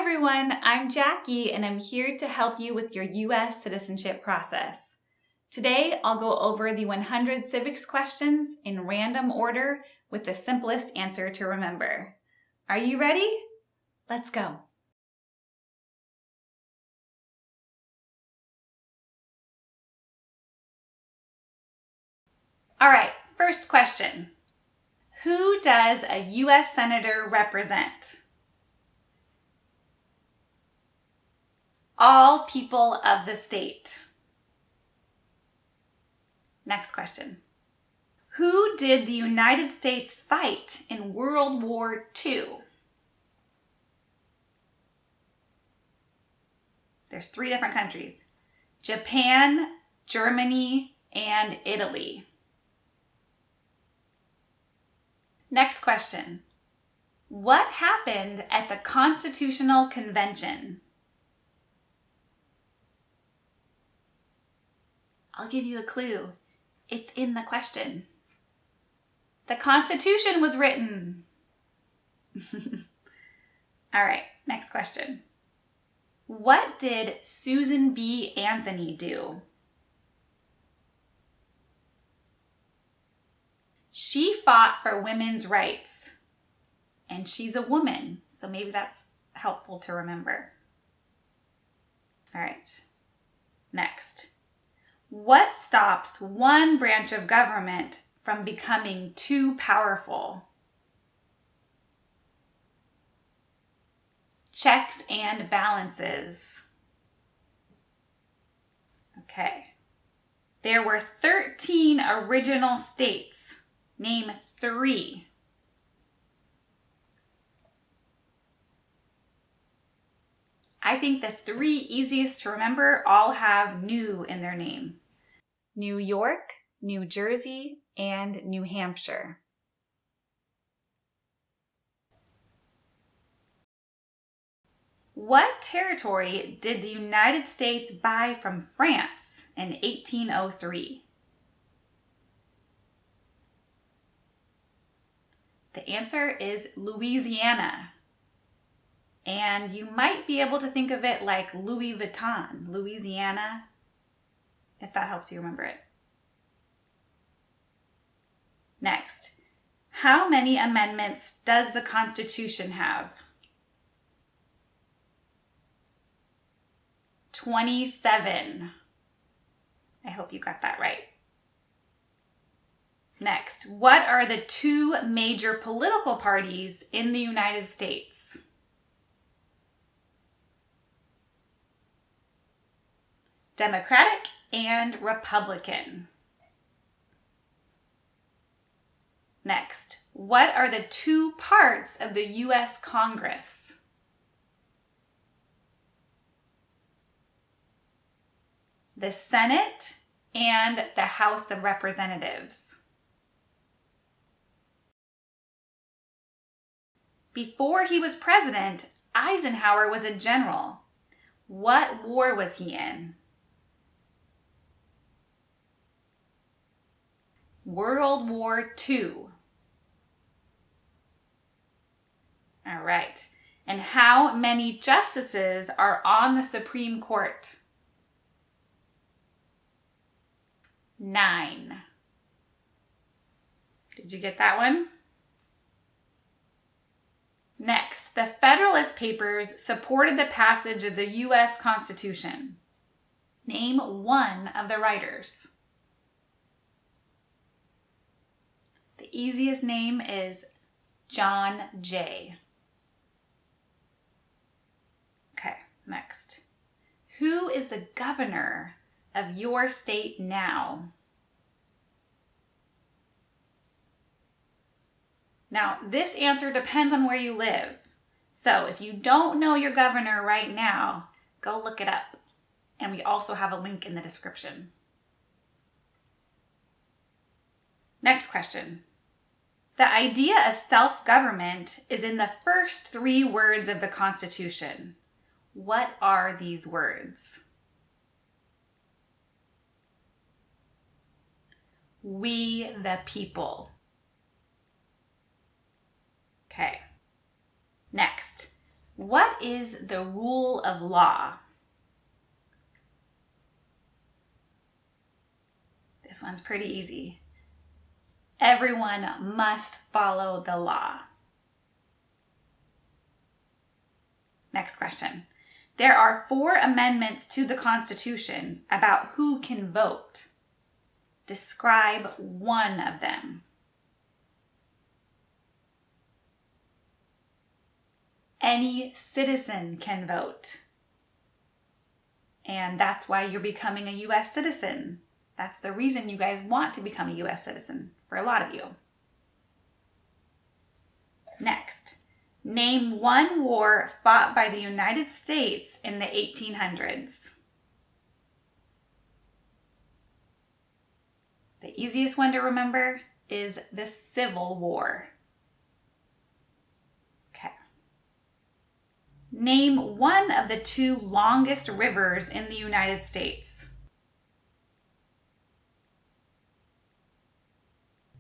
everyone, I'm Jackie and I'm here to help you with your U.S. citizenship process. Today, I'll go over the 100 civics questions in random order with the simplest answer to remember. Are you ready? Let's go. All right, first question. Who does a U.S. Senator represent? All people of the state. Next question. Who did the United States fight in World War II? There's 3 different countries: Japan, Germany, and Italy. Next question. What happened at the Constitutional Convention? I'll give you a clue. It's in the question. The Constitution was written. All right, next question. What did Susan B. Anthony do? She fought for women's rights, and she's a woman, so maybe that's helpful to remember. All right, next. What stops one branch of government from becoming too powerful? Checks and balances. Okay. There were 13 original states. Name 3. I think the 3 easiest to remember all have new in their name. New York, New Jersey, and New Hampshire. What territory did the United States buy from France in 1803? The answer is Louisiana. And you might be able to think of it like Louis Vuitton, Louisiana, if that helps you remember it. Next, how many amendments does the Constitution have? 27. I hope you got that right. Next, what are the 2 major political parties in the United States? Democratic and Republican. Next, what are the 2 parts of the U.S. Congress? The Senate and the House of Representatives. Before he was president, Eisenhower was a general. What war was he in? World War II. All right. And how many justices are on the Supreme Court? 9. Did you get that one? Next, the Federalist Papers supported the passage of the U.S. Constitution. Name one of the writers. The easiest name is John Jay. Okay, next. Who is the governor of your state now? Now, this answer depends on where you live. So if you don't know your governor right now, go look it up. And we also have a link in the description. Next question. The idea of self-government is in the first 3 words of the Constitution. What are these words? We the people. Okay. Next, What is the rule of law? This one's pretty easy. Everyone must follow the law. Next question. There are 4 amendments to the Constitution about who can vote. Describe one of them. Any citizen can vote. And that's why you're becoming a US citizen. That's the reason you guys want to become a US citizen, for a lot of you. Next, name one war fought by the United States in the 1800s. The easiest one to remember is the Civil War. Okay. Name one of the 2 longest rivers in the United States.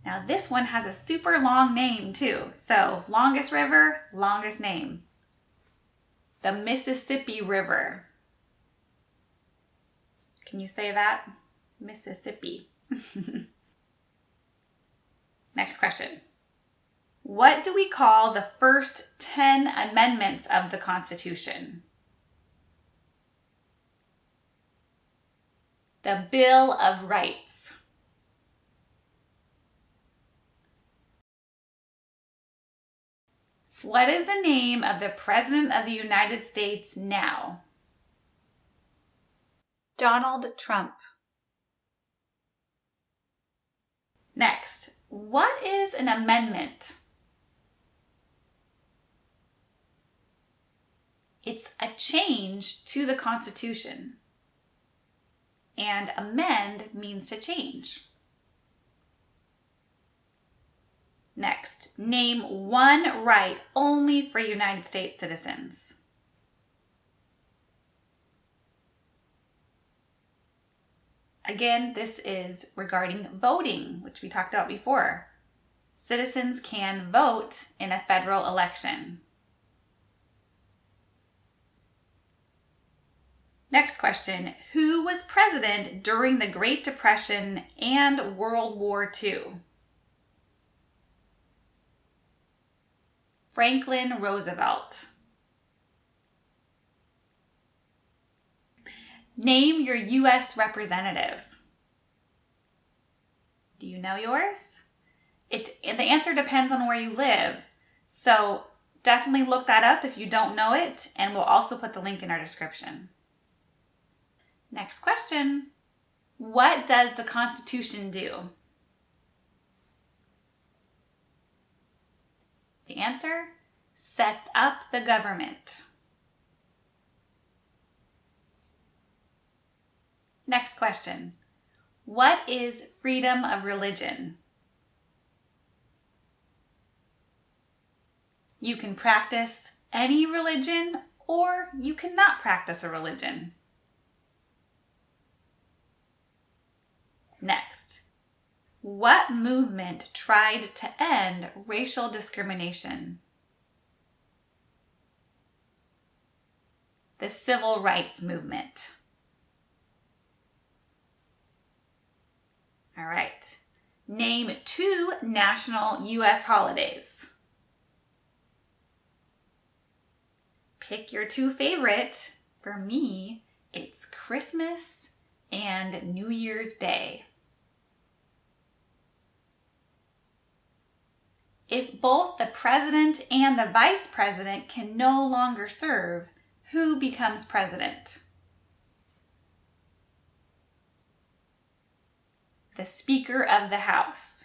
Now this one has a super long name too. So longest river, longest name. The Mississippi River. Can you say that? Mississippi. Next question. What do we call the first 10 amendments of the Constitution? The Bill of Rights. What is the name of the President of the United States now? Donald Trump. Next, what is an amendment? It's a change to the Constitution. And amend means to change. Next, name one right only for United States citizens. Again, this is regarding voting, which we talked about before. Citizens can vote in a federal election. Next question, who was president during the Great Depression and World War II? Franklin Roosevelt. Name your U.S. representative. Do you know yours? The answer depends on where you live. So definitely look that up if you don't know it, and we'll also put the link in our description. Next question. What does the Constitution do? The answer, sets up the government. Next question. What is freedom of religion? You can practice any religion or you cannot practice a religion. Next. What movement tried to end racial discrimination? The Civil Rights Movement. All right. Name 2 national U.S. holidays. Pick your 2 favorite. For me, it's Christmas and New Year's Day. If both the president and the vice president can no longer serve, who becomes president? The Speaker of the House.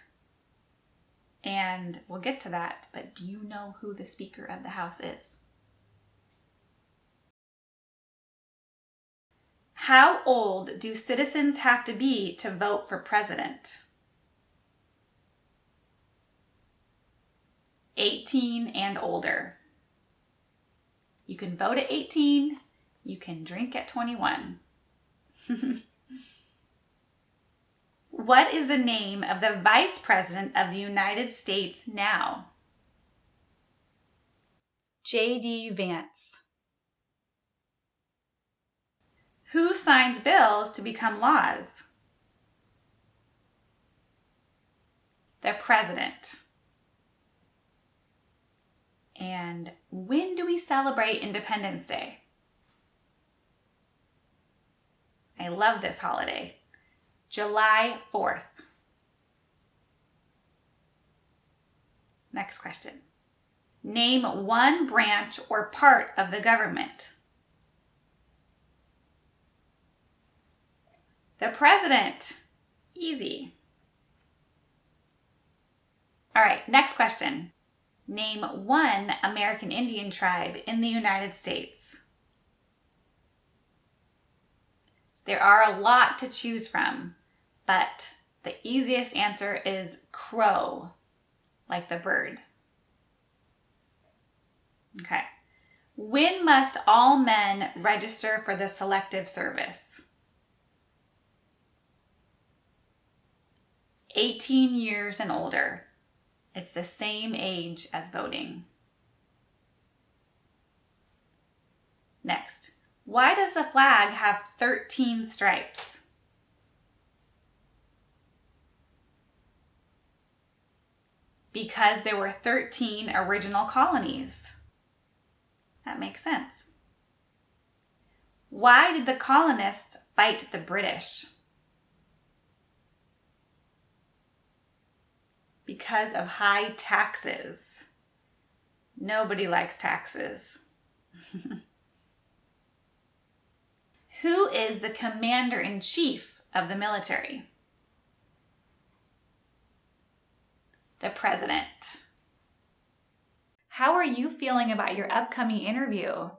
And we'll get to that, but do you know who the Speaker of the House is? How old do citizens have to be to vote for president? 18 and older. You can vote at 18. You can drink at 21. What is the name of the Vice President of the United States now? J.D. Vance. Who signs bills to become laws? The President. And when do we celebrate Independence Day? I love this holiday. July 4th. Next question. Name one branch or part of the government. The President. Easy. All right, next question. Name one American Indian tribe in the United States. There are a lot to choose from, but the easiest answer is Crow, like the bird. Okay. When must all men register for the Selective Service? 18 years and older. It's the same age as voting. Next, why does the flag have 13 stripes? Because there were 13 original colonies. That makes sense. Why did the colonists fight the British? Because of high taxes. Nobody likes taxes. Who is the commander-in-chief of the military? The President. How are you feeling about your upcoming interview?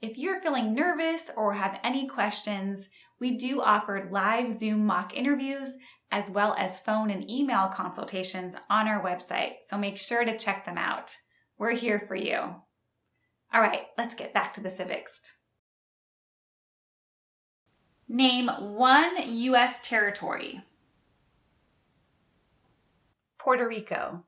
If you're feeling nervous or have any questions, we do offer live Zoom mock interviews as well as phone and email consultations on our website, so make sure to check them out. We're here for you. All right, let's get back to the civics. Name one U.S. territory. Puerto Rico.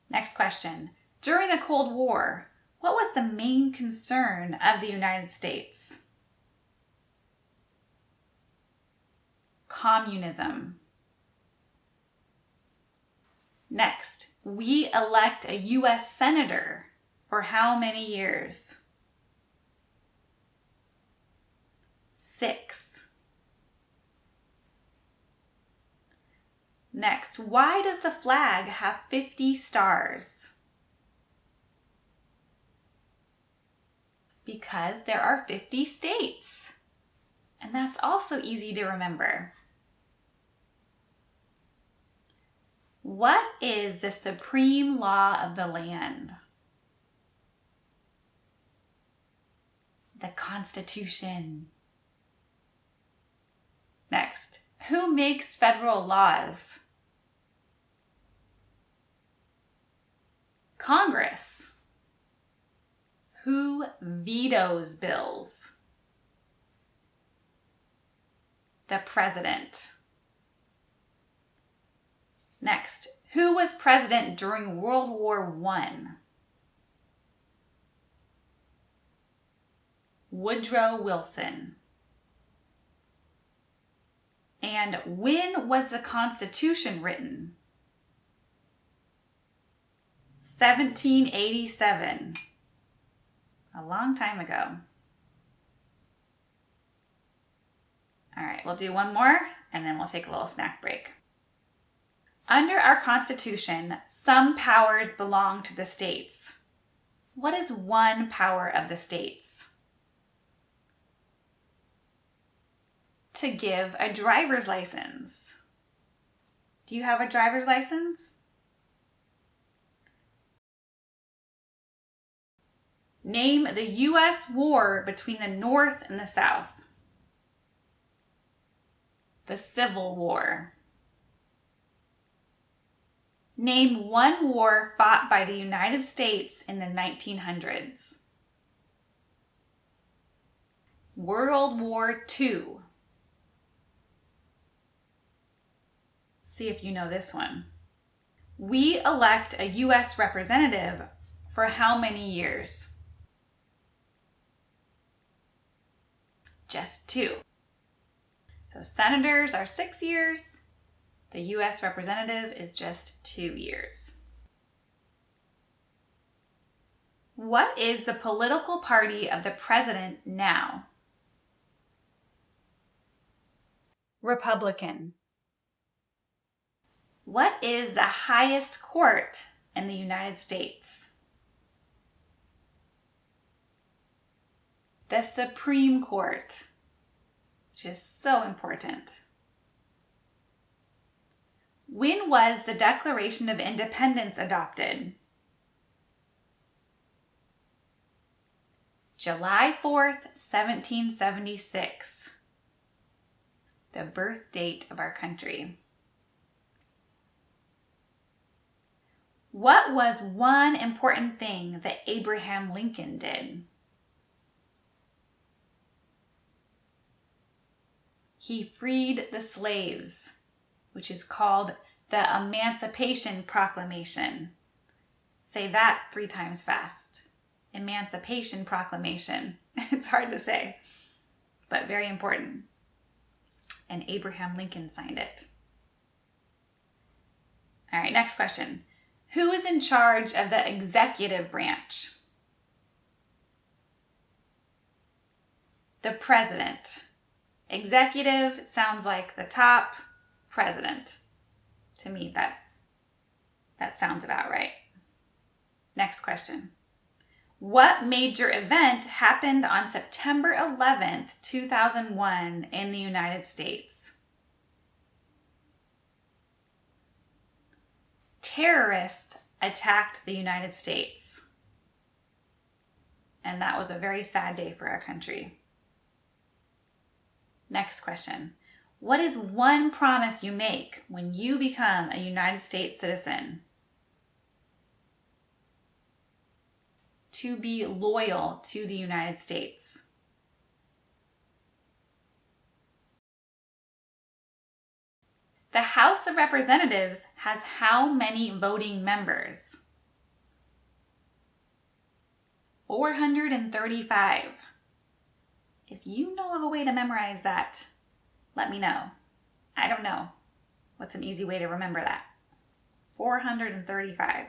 Next question. During the Cold War, what was the main concern of the United States? Communism. Next, we elect a U.S. Senator for how many years? 6. Next, why does the flag have 50 stars? Because there are 50 states. And that's also easy to remember. What is the supreme law of the land? The Constitution. Next, who makes federal laws? Congress. Who vetoes bills? The President. Next, who was president during World War I? Woodrow Wilson. And when was the Constitution written? 1787. A long time ago. All right, we'll do one more and then we'll take a little snack break. Under our Constitution, some powers belong to the states. What is one power of the states? To give a driver's license. Do you have a driver's license? Name the U.S. war between the North and the South. The Civil War. Name one war fought by the United States in the 1900s. World War II. See if you know this one. We elect a U.S. representative for how many years? Just 2. So senators are 6 years. The U.S. representative is just 2 years. What is the political party of the president now? Republican. What is the highest court in the United States? The Supreme Court, which is so important. When was the Declaration of Independence adopted? July 4th, 1776. The birth date of our country. What was one important thing that Abraham Lincoln did? He freed the slaves, which is called the Emancipation Proclamation. Say that 3 times fast. Emancipation Proclamation. It's hard to say, but very important. And Abraham Lincoln signed it. All right, next question. Who is in charge of the executive branch? The president. Executive sounds like the top. President. To me, that sounds about right. Next question. What major event happened on September 11th, 2001 in the United States? Terrorists attacked the United States. And that was a very sad day for our country. Next question. What is one promise you make when you become a United States citizen? To be loyal to the United States. The House of Representatives has how many voting members? 435. If you know of a way to memorize that, let me know. I don't know. What's an easy way to remember that? 435.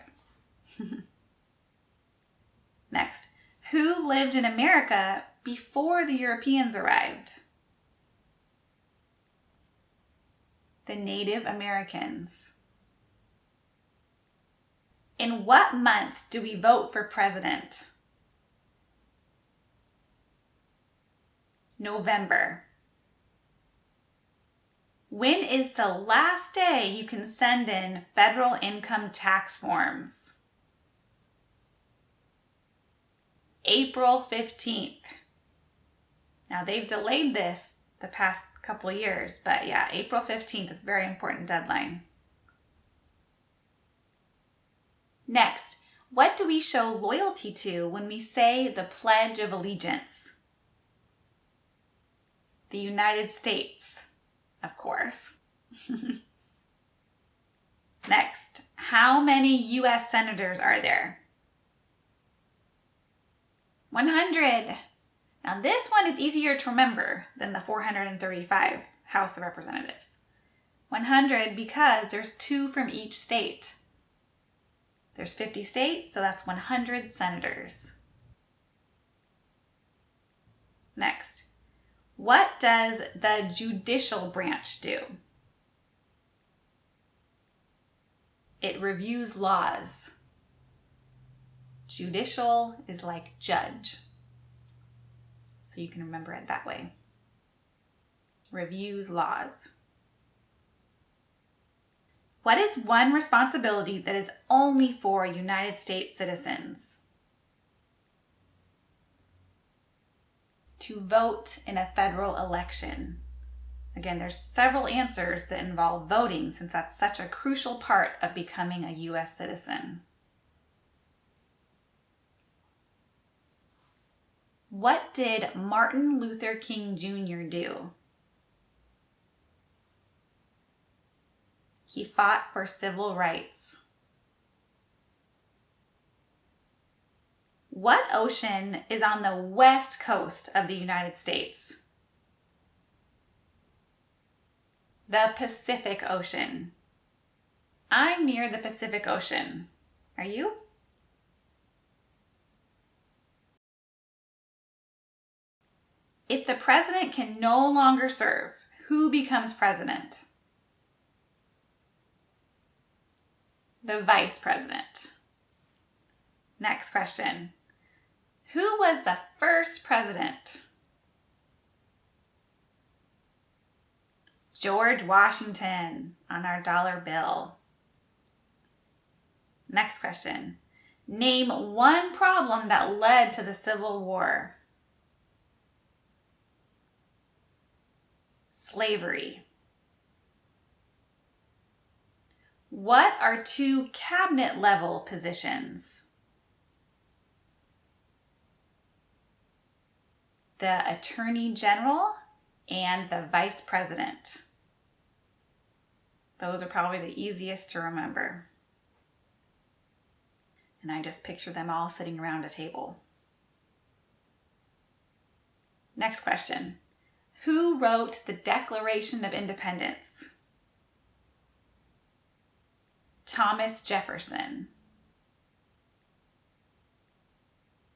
Next, who lived in America before the Europeans arrived? The Native Americans. In what month do we vote for president? November. When is the last day you can send in federal income tax forms? April 15th. Now they've delayed this the past couple years, but yeah, April 15th is a very important deadline. Next, what do we show loyalty to when we say the Pledge of Allegiance? The United States, of course. Next, how many U.S. senators are there? 100. Now this one is easier to remember than the 435 House of Representatives. 100 because there's 2 from each state. There's 50 states, so that's 100 senators. Next, what does the judicial branch do? It reviews laws. Judicial is like judge. So you can remember it that way. Reviews laws. What is one responsibility that is only for United States citizens? To vote in a federal election. Again, there's several answers that involve voting since that's such a crucial part of becoming a U.S. citizen. What did Martin Luther King Jr. do? He fought for civil rights. What ocean is on the west coast of the United States? The Pacific Ocean. I'm near the Pacific Ocean. Are you? If the president can no longer serve, who becomes president? The vice president. Next question. Who was the first president? George Washington on our dollar bill. Next question. Name one problem that led to the Civil War. Slavery. What are two cabinet level positions? The Attorney General and the Vice President. Those are probably the easiest to remember. And I just picture them all sitting around a table. Next question. Who wrote the Declaration of Independence? Thomas Jefferson.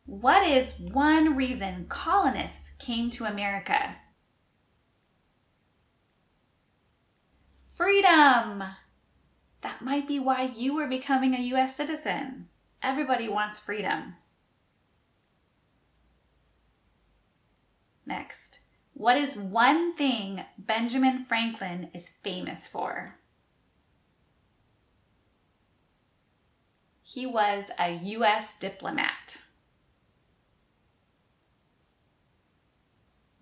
What is one reason colonists came to America? Freedom! That might be why you are becoming a US citizen. Everybody wants freedom. Next, what is one thing Benjamin Franklin is famous for? He was a US diplomat.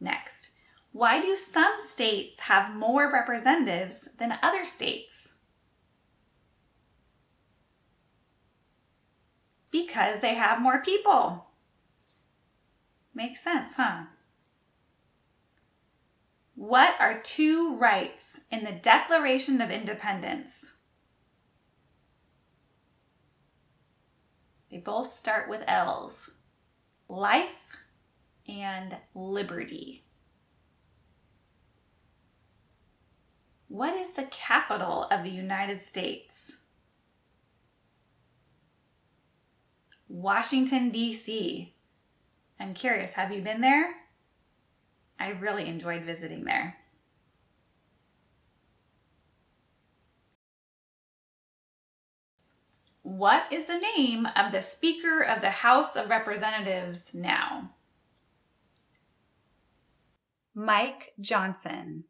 Next, why do some states have more representatives than other states? Because they have more people. Makes sense, huh? What are two rights in the Declaration of Independence? They both start with L's. Life and liberty. What is the capital of the United States? Washington, D.C. I'm curious, have you been there? I really enjoyed visiting there. What is the name of the Speaker of the House of Representatives now? Mike Johnson.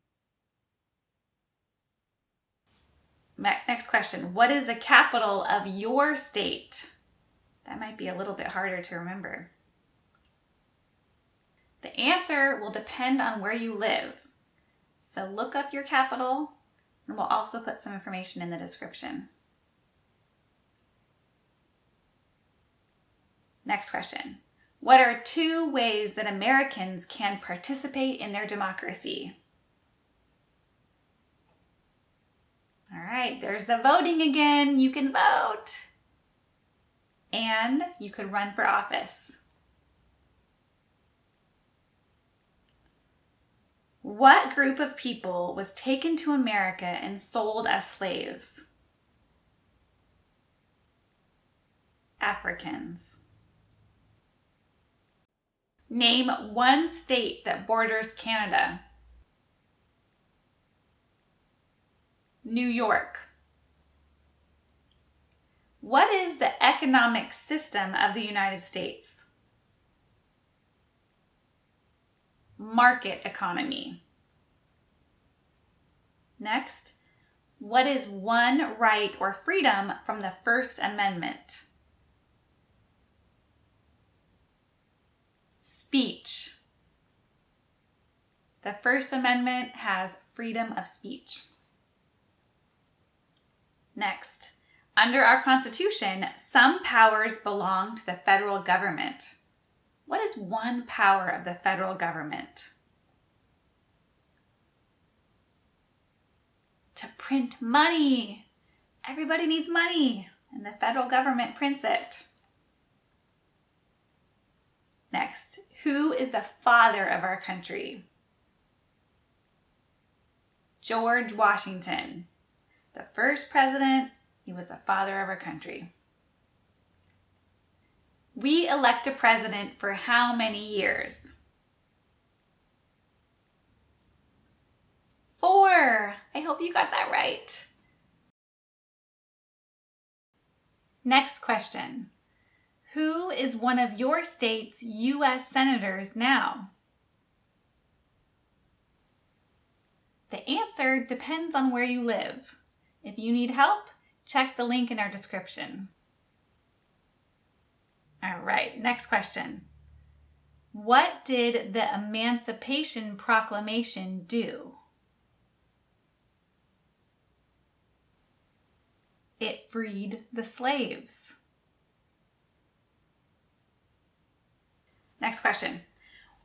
Next question. What is the capital of your state? That might be a little bit harder to remember. The answer will depend on where you live. So look up your capital, and we'll also put some information in the description. Next question. What are two ways that Americans can participate in their democracy? All right, there's the voting again. You can vote. And you could run for office. What group of people was taken to America and sold as slaves? Africans. Name one state that borders Canada. New York. What is the economic system of the United States? Market economy. Next, what is one right or freedom from the First Amendment? Speech. The First Amendment has freedom of speech. Next, under our Constitution, some powers belong to the federal government. What is one power of the federal government? To print money. Everybody needs money, and the federal government prints it. Next, who is the father of our country? George Washington, the first president. He was the father of our country. We elect a president for how many years? 4. I hope you got that right. Next question. Who is one of your state's U.S. senators now? The answer depends on where you live. If you need help, check the link in our description. All right, next question. What did the Emancipation Proclamation do? It freed the slaves. Next question.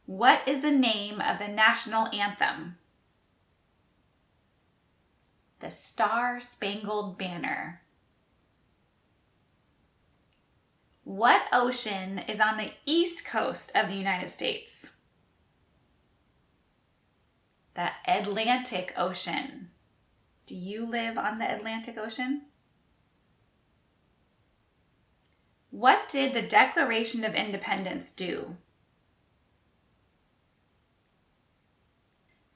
What is the name of the national anthem? The Star-Spangled Banner. What ocean is on the east coast of the United States? The Atlantic Ocean. Do you live on the Atlantic Ocean? What did the Declaration of Independence do?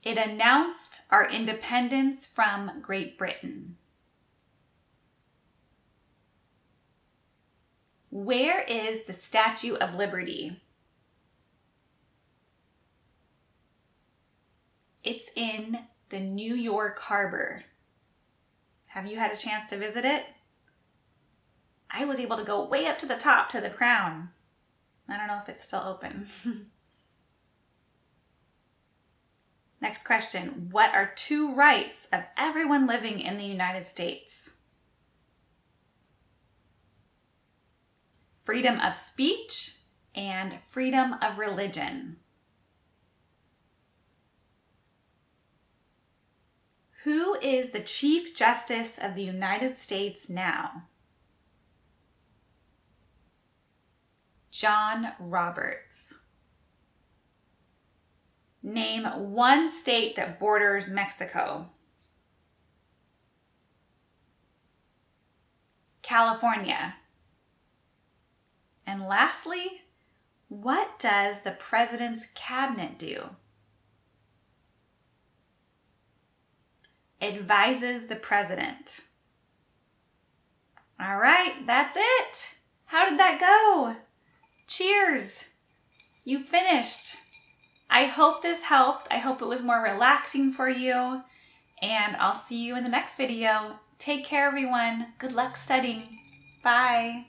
It announced our independence from Great Britain. Where is the Statue of Liberty? It's in the New York Harbor. Have you had a chance to visit it? I was able to go way up to the top to the crown. I don't know if it's still open. Next question. What are 2 rights of everyone living in the United States? Freedom of speech and freedom of religion. Who is the Chief Justice of the United States now? John Roberts. Name 1 state that borders Mexico. California. And lastly, what does the president's cabinet do? Advises the president. All right, that's it. How did that go? Cheers. You finished. I hope this helped. I hope it was more relaxing for you. And I'll see you in the next video. Take care, everyone. Good luck studying. Bye.